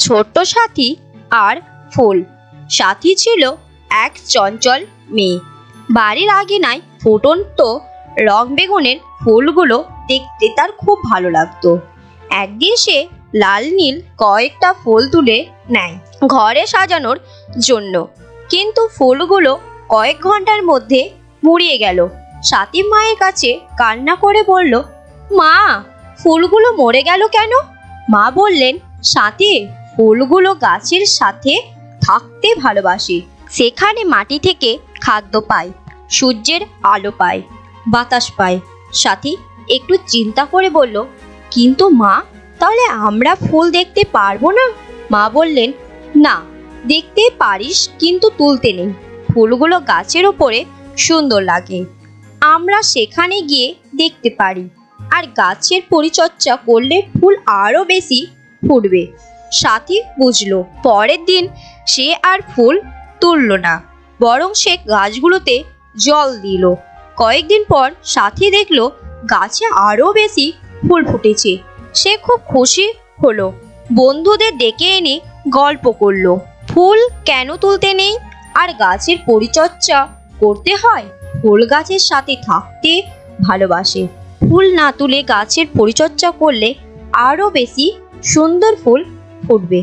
ছোট্ট সাথী আর ফুল। সাথী ছিল এক চঞ্চল মেয়ে। বাড়ির আঙিনায় ফুটন্ত রং বেগুনের ফুলগুলো দেখতে তার খুব ভালো লাগতো। একদিন সে লাল নীল কয়েকটা ফুল তুলে নেয় ঘরে সাজানোর জন্য, কিন্তু ফুলগুলো কয়েক ঘন্টার মধ্যে মুড়িয়ে গেল। সাথী মায়ের কাছে কান্না করে বলল, মা, ফুলগুলো মরে গেল কেন? মা বললেন, সাথী, ফুলগুলো গাছের সাথে থাকতে ভালোবাসে। সেখানে মাটি থেকে খাদ্য পায়, সূর্যের আলো পায়, বাতাস পায়। সাথী একটু চিন্তা করে বলল, কিন্তু মা, তাহলে আমরা ফুল দেখতে পারবো না? মা বললেন, না, দেখতে পারিস কিন্তু তুলতে নেই। ফুলগুলো গাছের ওপরে সুন্দর লাগে, আমরা সেখানে গিয়ে দেখতে পারি, আর গাছের পরিচর্যা করলে ফুল আরো বেশি ফুটবে। সাথী বুঝলো। পরের দিন সে আর ফুল তুলল না, বরং সে গাছগুলোতে জল দিল। কয়েকদিন পর সাথী দেখলো গাছে আরো বেশি ফুল ফুটেছে। সে খুব খুশি হলো, বন্ধুদের ডেকে এনে গল্প করলো। ফুল কেন তুলতে নেই আর গাছের পরিচর্যা করতে হয়? ফুল গাছের সাথে থাকতে ভালোবাসে। ফুল না তুলে গাছের পরিচর্যা করলে আরো বেশি সুন্দর ফুল ফুটবে।